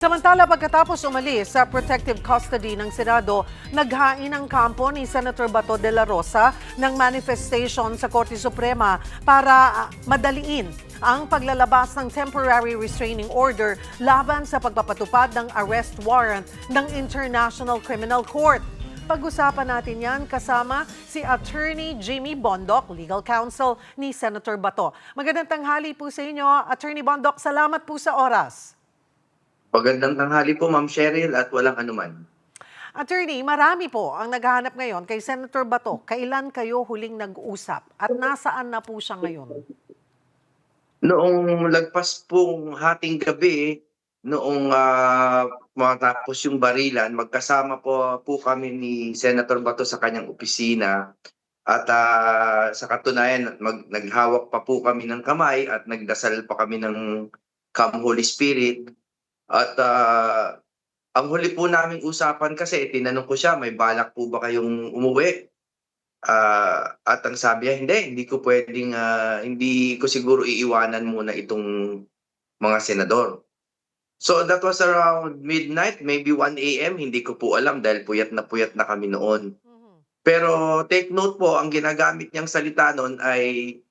Samantala, pagkatapos umalis sa protective custody ng Senado, naghain ang kampo ni Senator Bato de la Rosa ng manifestation sa Korte Suprema para madaliin ang paglalabas ng temporary restraining order laban sa pagpapatupad ng arrest warrant ng International Criminal Court. Pag-usapan natin yan kasama si Attorney Jimmy Bondoc, Legal Counsel ni Senator Bato. Magandang tanghali po sa inyo, Attorney Bondoc. Salamat po sa oras. Magandang tanghali po, Ma'am Cheryl, at walang anuman. Attorney, marami po ang naghahanap ngayon kay Senator Bato. Kailan kayo huling nag-usap at nasaan na po siya ngayon? Noong lagpas pong hating gabi, noong matapos yung barilan, magkasama po kami ni Senator Bato sa kanyang opisina. At sa katunayan, naghawak pa po kami ng kamay at nagdasal pa kami ng Come Holy Spirit. At ang huli po naming usapan kasi tinanong ko siya, may balak po ba kayong umuwi? At ang sabi niya, hindi ko pwedeng, hindi ko siguro iiwanan muna itong mga senador. So that was around midnight, maybe 1 a.m. Hindi ko po alam dahil puyat na kami noon. Pero take note po, ang ginagamit niyang salita noon ay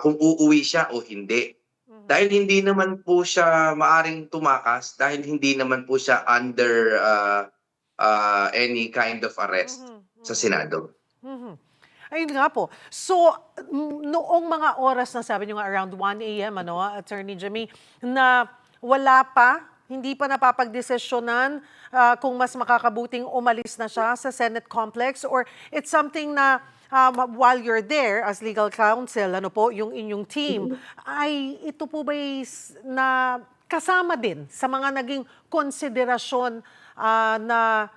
kung uuwi siya o hindi. Dahil hindi naman po siya maaring tumakas, dahil hindi naman po siya under any kind of arrest sa Senado. Ayun nga po. So, noong mga oras na sabi niyo nga around 1 a.m., Attorney Jimmy, na wala pa, hindi pa napapagdesisyonan kung mas makakabuting umalis na siya sa Senate complex, or it's something na while you're there as legal counsel, yung inyong team, ay ito po ba na kasama din sa mga naging konsiderasyon na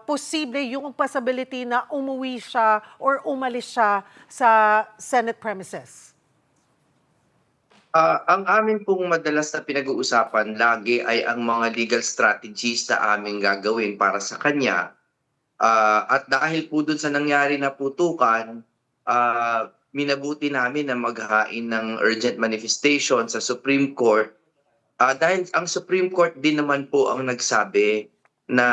posible yung possibility na umuwi siya or umalis siya sa Senate premises? Ang amin pong madalas na pinag-uusapan lagi ay ang mga legal strategies na aming gagawin para sa kanya. At dahil po dun sa nangyari na putukan, minabuti namin na maghain ng urgent manifestation sa Supreme Court. Dahil ang Supreme Court din naman po ang nagsabi na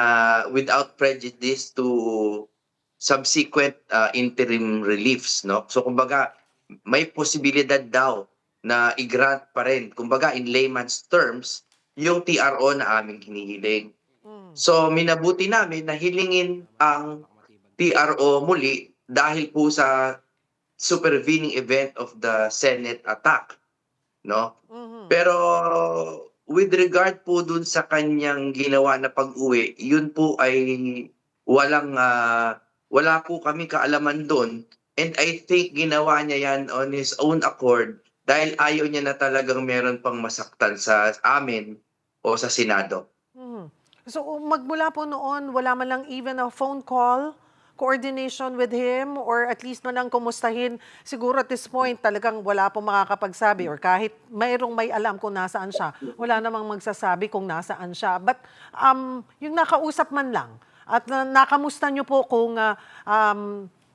without prejudice to subsequent interim reliefs, no? So kumbaga may posibilidad daw na i-grant pa rin, kumbaga in layman's terms, yung TRO na aming hinihiling. So minabuti namin na hilingin ang TRO muli dahil po sa supervening event of the Senate attack, no? Pero with regard po dun sa kanyang ginawa na pag-uwi, yun po ay wala po kami kaalaman doon, and I think ginawa niya yan on his own accord dahil ayaw niya na talagang meron pang masaktan sa amin o sa Senado. So, magmula po noon, wala man lang even a phone call, coordination with him, or at least man lang kumustahin. Siguro at this point, talagang wala pong makakapagsabi, or kahit mayroong may alam kung nasaan siya, wala namang magsasabi kung nasaan siya. But yung nakausap man lang, at nakamusta niyo po kung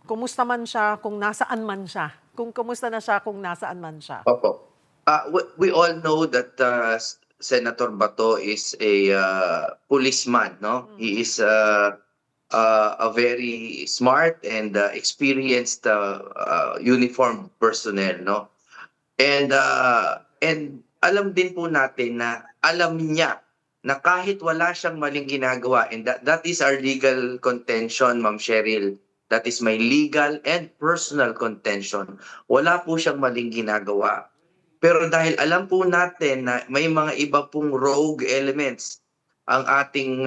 kumusta man siya, kung nasaan man siya, kung kumusta na siya, kung nasaan man siya. Opo. We all know that Senator Bato is a policeman, no? He is a very smart and experienced uniformed personnel, no? And alam din po natin na alam niya na kahit wala siyang maling ginagawa, and that is our legal contention, Ma'am Cheryl. That is my legal and personal contention. Wala po siyang maling ginagawa. Pero dahil alam po natin na may mga iba pong rogue elements ang ating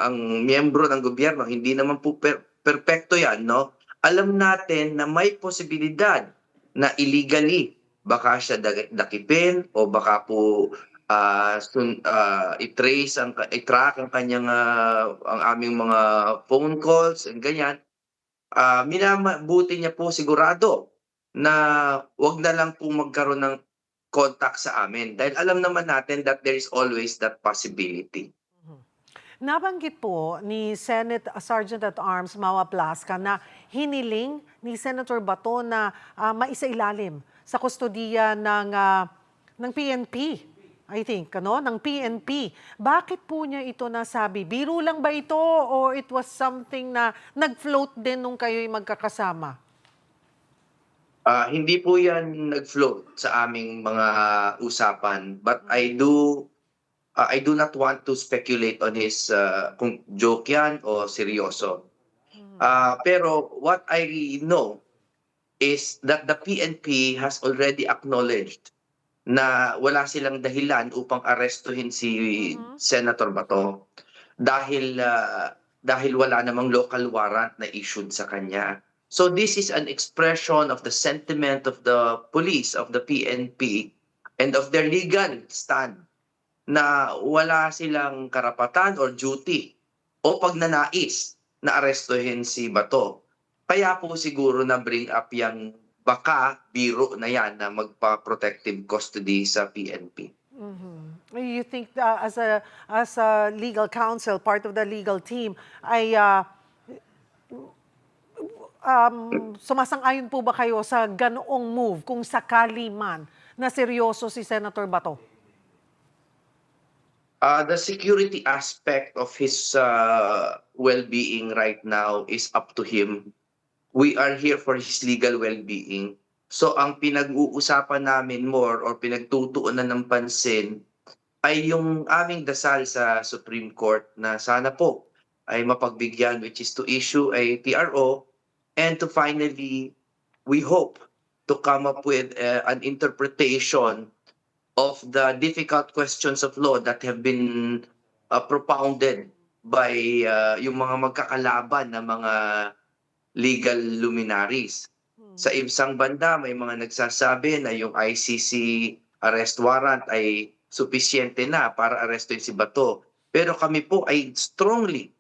ang miyembro ng gobyerno, hindi naman po perpekto 'yan, no? Alam natin na may posibilidad na illegally baka siya dakipin o baka po i-track ang kanyang ang aming mga phone calls and ganyan. Minabuti niya po sigurado na wag na lang po magkaroon ng contact sa amin dahil alam naman natin that there is always that possibility. Nabanggit po ni Senate Sergeant at Arms Mawa Plasca na hiniling ni Senator Bato na maisailalim sa kustodiya ng PNP I think, ano, ng PNP. Bakit po niya ito nasabi? Biro lang ba ito or it was something na nag-float din nung kayo'y magkakasama? Hindi po 'yan nag-float sa aming mga usapan, but I do not want to speculate on his, kung joke 'yan o seryoso. Pero what I know is that the PNP has already acknowledged na wala silang dahilan upang arestuhin si Mhm. Senator Bato dahil wala namang local warrant na issued sa kanya. So this is an expression of the sentiment of the police, of the PNP, and of their legal stand na wala silang karapatan or duty o pagnanais na arestuhin si Bato. Kaya po siguro na-bring up yang baka biro na yan na magpa-protective custody sa PNP. You think as a legal counsel, part of the legal team, ay sumasang-ayon po ba kayo sa ganoong move kung sakali man na seryoso si Senator Bato? The security aspect of his well-being right now is up to him. We are here for his legal well-being. So ang pinag-uusapan namin more or pinagtutuunan ng pansin ay yung aming dasal sa Supreme Court na sana po ay mapagbigyan, which is to issue a TRO and to finally, we hope, to come up with an interpretation of the difficult questions of law that have been propounded by yung mga magkakalaban na mga legal luminaries. Sa isang banda, may mga nagsasabi na yung ICC arrest warrant ay supisyente na para arestuhin si Bato. Pero kami po ay strongly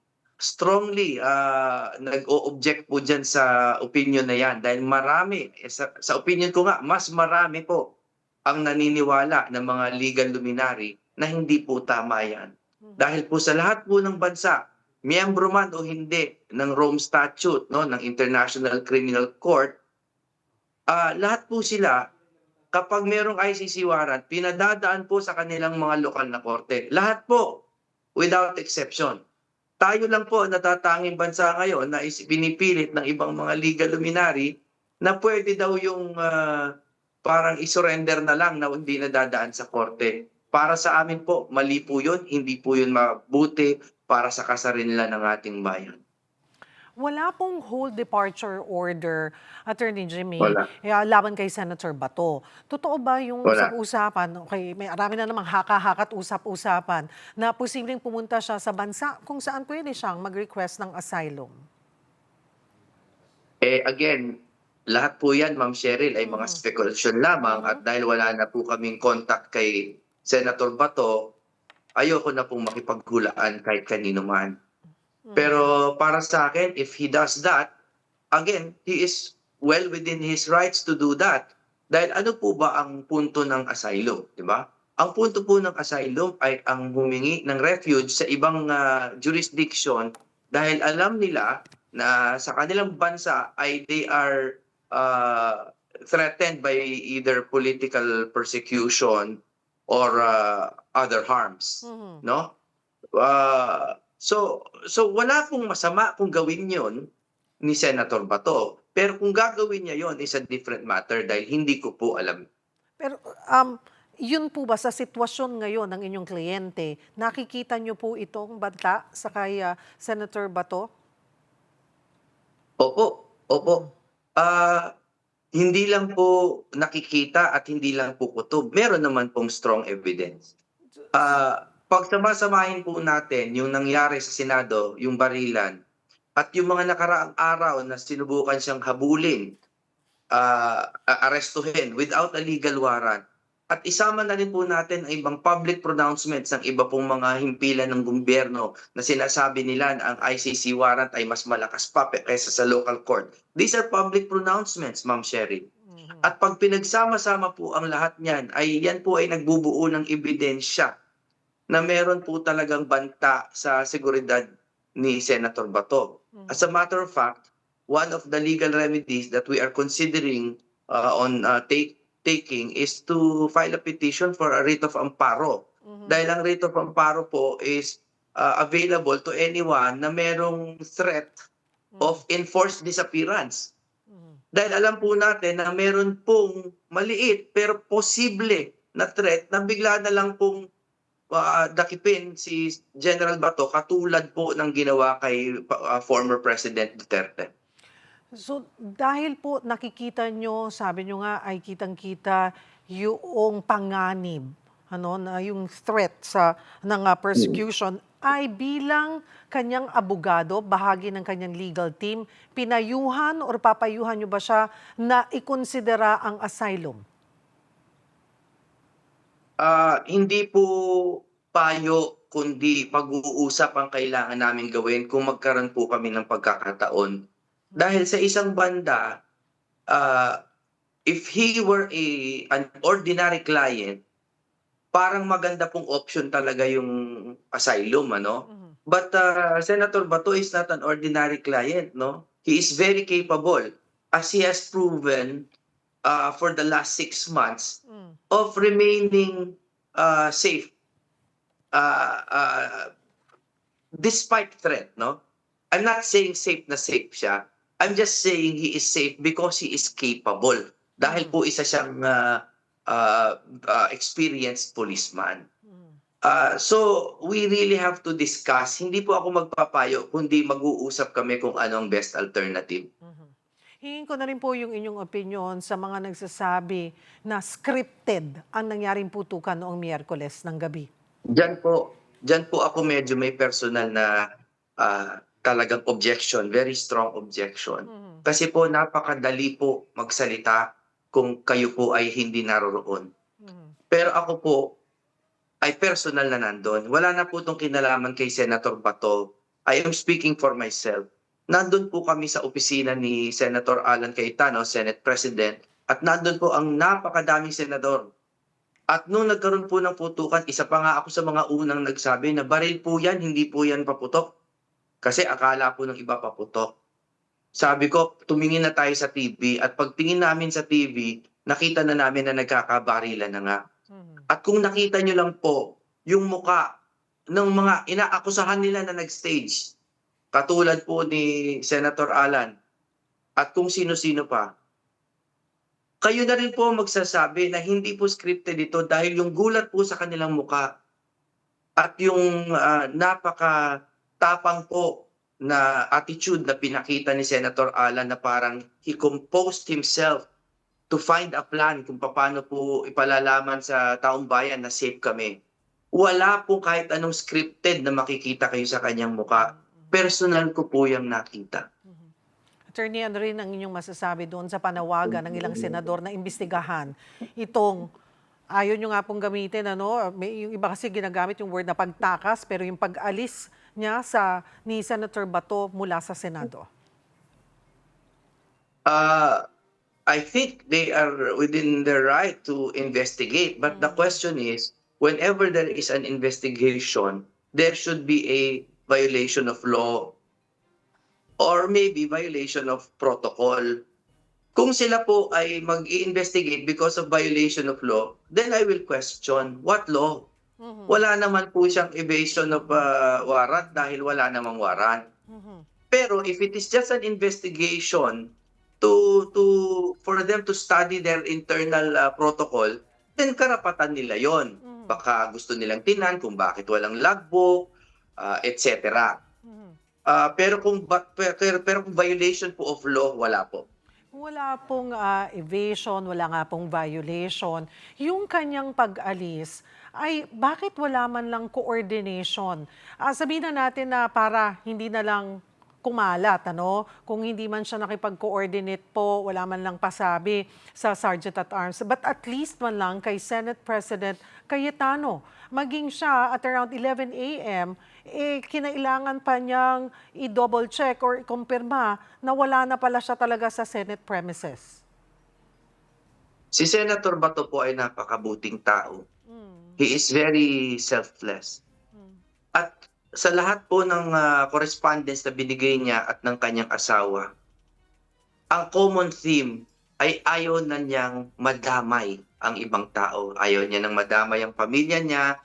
nag-o-object po dyan sa opinion na yan dahil marami, sa opinion ko nga, mas marami po ang naniniwala ng mga legal luminary na hindi po tama yan. Dahil po sa lahat po ng bansa, miyembro man o hindi ng Rome Statute, no, ng International Criminal Court, lahat po sila, kapag merong ICC warrant, pinadadaan po sa kanilang mga lokal na korte. Lahat po, without exception. Tayo lang po natatanging bansa ngayon na pinipilit ng ibang mga legal luminary na pwede daw yung parang isurrender na lang na hindi na dadaan sa korte. Para sa amin po, mali po yun, hindi po yun mabuti para sa kasarinlan ng ating bayan. Wala pong whole departure order, Attorney Jimmy, Wala, laban kay Senator Bato. Totoo ba yung wala. usap-usapan, okay, may marami na namang haka-hakat usap-usapan na posibleng pumunta siya sa bansa kung saan pwede siyang mag-request ng asylum? Again, lahat po yan, Ma'am Cheryl, ay mga spekulasyon lamang at dahil wala na po kaming contact kay Senator Bato, ayoko na pong makipaghulaan kahit kanino man. Pero para sa akin, if he does that, again, he is well within his rights to do that. Dahil ano po ba ang punto ng asylum, di ba? Ang punto po ng asylum ay ang humingi ng refuge sa ibang jurisdiction dahil alam nila na sa kanilang bansa ay they are threatened by either political persecution or other harms, no? So wala pong masama kung gawin 'yon ni Senator Bato. Pero kung gagawin niya 'yon is a different matter dahil hindi ko po alam. Pero yun po ba sa sitwasyon ngayon ng inyong kliyente, nakikita niyo po itong banta sa kay Senator Bato? Opo, opo. Hindi lang po nakikita at hindi lang po kutob. Meron naman pong strong evidence. Pagsama-samahin po natin yung nangyari sa Senado, yung barilan, at yung mga nakaraang araw na sinubukan siyang habulin, arestuhin without a legal warrant. At isama na rin po natin ang ibang public pronouncements ng iba pong mga himpilan ng gobyerno na sinasabi nila na ang ICC warrant ay mas malakas pa kaysa sa local court. These are public pronouncements, Ma'am Sherry. At pag pinagsama-sama po ang lahat niyan, ay yan po ay nagbubuo ng ebidensya na meron po talagang banta sa seguridad ni Senator Bato. As a matter of fact, one of the legal remedies that we are considering on taking is to file a petition for a writ of amparo. Dahil ang writ of amparo po is available to anyone na merong threat of enforced disappearance. Dahil alam po natin na meron pong maliit pero posible na threat na bigla na lang pong dakipin si General Bato katulad po ng ginawa kay former President Duterte. So, dahil po nakikita nyo, sabi nyo nga ay kitang-kita yung panganib, na yung threat ng persecution, ay bilang kanyang abogado, bahagi ng kanyang legal team, pinayuhan or papayuhan nyo ba siya na ikonsidera ang asylum? Hindi po payo kundi pag-uusap ang kailangan namin gawin kung magkaroon po kami ng pagkakataon. Dahil sa isang banda, if he were an ordinary client, parang maganda pong option talaga yung asylum, But Senator Bato is not an ordinary client, no? He is very capable, as he has proven for the last 6 months of remaining safe despite threat, no? I'm not saying safe na safe siya. I'm just saying he is safe because he is capable. Dahil po isa siyang experienced policeman. So we really have to discuss. Hindi po ako magpapayo, kundi mag-uusap kami kung anong best alternative. Hingin ko na rin po yung inyong opinion sa mga nagsasabi na scripted ang nangyaring putukan noong Miyerkules ng gabi. Diyan po ako medyo may personal na talagang objection, very strong objection. Kasi po napakadali po magsalita kung kayo po ay hindi naroroon. Pero ako po ay personal na nandun. Wala na po itong kinalaman kay Senator Bato. I am speaking for myself. Nandun po kami sa opisina ni Senator Alan Cayetano, Senate President, at nandun po ang napakadaming senador. At nung nagkaroon po ng putukan, isa pa nga ako sa mga unang nagsabi na baril po yan, hindi po yan paputok. Kasi akala po ng iba paputok. Sabi ko, tumingin na tayo sa TV at pagtingin namin sa TV, nakita na namin na nagkakabarilan na nga. At kung nakita nyo lang po yung muka ng mga inaakusahan nila na nag-stage, katulad po ni Senator Alan at kung sino-sino pa, kayo na rin po magsasabi na hindi po scripted ito dahil yung gulat po sa kanilang muka at yung napaka-tapang po na attitude na pinakita ni Senator Alan na parang he composed himself to find a plan kung paano po ipalalaman sa taong bayan na safe kami. Wala po kahit anong scripted na makikita kayo sa kanyang muka. Personal ko po yung nakita. Attorney, ano rin ang inyong masasabi doon sa panawagan ng ilang senador na imbestigahan itong ayaw nyo nga pong gamitin, yung iba kasi ginagamit yung word na pagtakas, pero yung pag-alis niya ni Senator Bato mula sa Senado? I think they are within their right to investigate. But the question is, whenever there is an investigation, there should be a violation of law or maybe violation of protocol. Kung sila po ay mag-i-investigate because of violation of law, then I will question what law. Wala naman po siyang evasion of warrant dahil wala namang warrant. Pero if it is just an investigation for them to study their internal protocol, then karapatan nila yon. Baka gusto nilang tingnan kung bakit walang logbook, etc. Pero kung violation po of law, wala po. Wala pong evasion, wala nga pong violation. Yung kanyang pag-alis, ay bakit wala man lang coordination? Sabihin na natin na para hindi na lang kumalat, kung hindi man siya nakipag-coordinate po, wala man lang pasabi sa Sergeant at Arms. But at least man lang kay Senate President Cayetano, maging siya at around 11 a.m., kinailangan pa niyang i-double check or i-kumpirma na wala na pala siya talaga sa Senate premises. Si Senator Bato po ay napakabuting tao. He is very selfless. At sa lahat po ng correspondence na binigay niya at ng kanyang asawa, ang common theme ay ayaw na niyang madamay ang ibang tao. Ayaw niya nang madamay ang pamilya niya,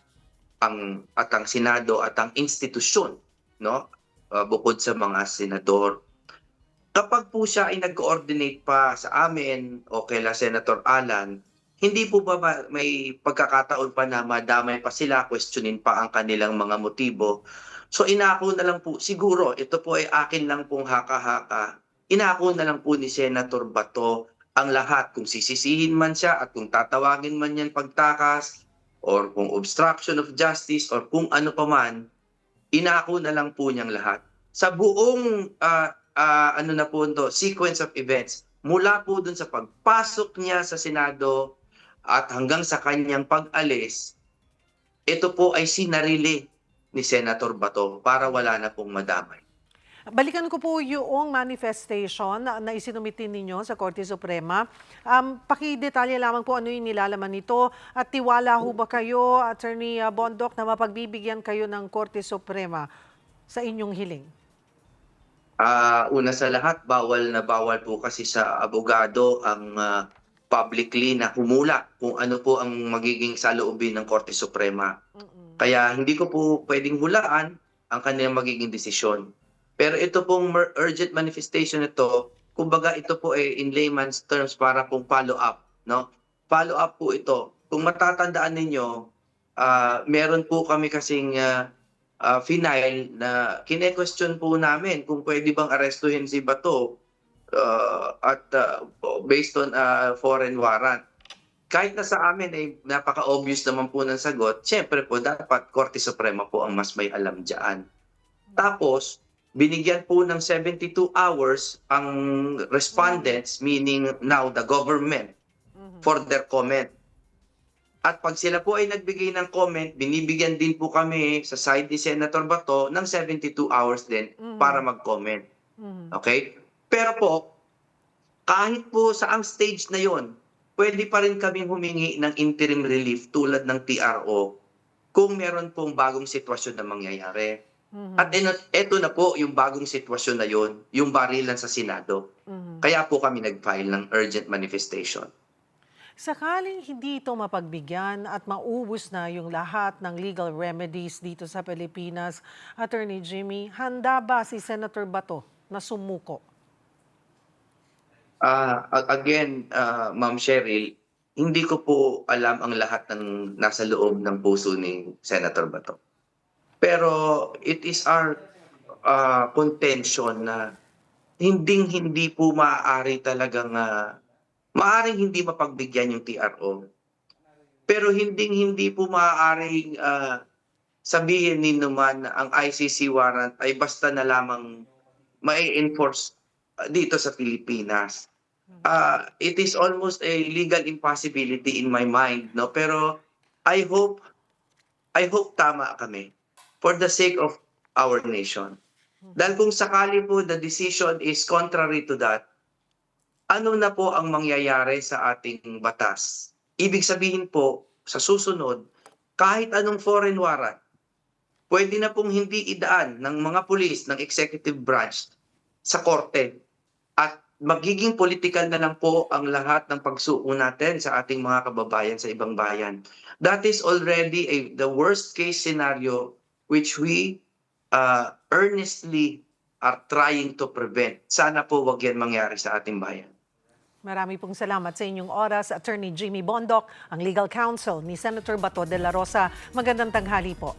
ang Senado at ang institusyon, no? Bukod sa mga senador. Kapag po siya ay nag-coordinate pa sa amin o kaila Senator Alan, hindi po ba may pagkakataon pa na madamay pa sila, questionin pa ang kanilang mga motibo? So inako na lang po, siguro ito po ay akin lang pong haka-haka, inako na lang po ni Senator Bato ang lahat, kung sisisihin man siya at kung tatawagin man yan pagtakas or kung obstruction of justice or kung ano pa man, inako na lang po niyang lahat. Sa buong ano na po ito, sequence of events, mula po dun sa pagpasok niya sa Senado at hanggang sa kanyang pag-alis, ito po ay sinarili ni Senator Bato para wala na pong madamay. Balikan ko po yung manifestation na isinumitin ninyo sa Korte Suprema. Pakidetalye lamang po ano yung nilalaman nito at tiwala ho ba kayo, Attorney Bondoc, na mapagbibigyan kayo ng Korte Suprema sa inyong hiling? Una sa lahat, bawal na bawal po kasi sa abogado ang publicly na humula kung ano po ang magiging saloobin ng Korte Suprema. Kaya hindi ko po pwedeng hulaan ang kanilang magiging desisyon. Pero ito pong urgent manifestation ito, kumbaga ito po ay in layman's terms para pong follow-up, no? Follow-up po ito. Kung matatandaan ninyo, meron po kami kasing final na kine-question po namin kung pwede bang arestuhin si Bato at based on foreign warrant. Kahit na sa amin ay napaka-obvious naman po ng sagot, siyempre po dapat Korte Suprema po ang mas may alam dyan. Tapos, binigyan po ng 72 hours ang respondents, meaning now the government, for their comment. At pag sila po ay nagbigay ng comment, binibigyan din po kami sa side ni Senator Bato ng 72 hours din para mag-comment. Okay? Pero po, kahit po sa ang stage na yon, pwede pa rin kaming humingi ng interim relief tulad ng TRO kung meron pong bagong sitwasyon na mangyayari. At ito na po yung bagong sitwasyon na yon, yung barilan sa Senado. Kaya po kami nag-file ng urgent manifestation. Sakaling hindi ito mapagbigyan at maubos na yung lahat ng legal remedies dito sa Pilipinas, Attorney Jimmy, handa ba si Senator Bato na sumuko? Again, Ma'am Cheryl, hindi ko po alam ang lahat ng nasa loob ng puso ni Senator Bato. Pero it is our contention na hindi po maaari talagang maaring hindi mapagbigyan yung TRO. Pero hindi po maaaring sabihin ni naman na ang ICC warrant ay basta na lamang mai-enforce dito sa Pilipinas. It is almost a legal impossibility in my mind, no? Pero I hope tama kami for the sake of our nation. Dahil kung sakali po the decision is contrary to that, ano na po ang mangyayari sa ating batas? Ibig sabihin po, sa susunod, kahit anong foreign warrant, pwede na pong hindi idaan ng mga pulis, ng executive branch sa korte. At magiging political na lang po ang lahat ng pagsuko natin sa ating mga kababayan sa ibang bayan. That is already the worst case scenario which we earnestly are trying to prevent. Sana po wag yan mangyari sa ating bayan. Marami pong salamat sa inyong oras, Attorney Jimmy Bondoc, ang legal counsel ni Senator Bato de la Rosa. Magandang tanghali po.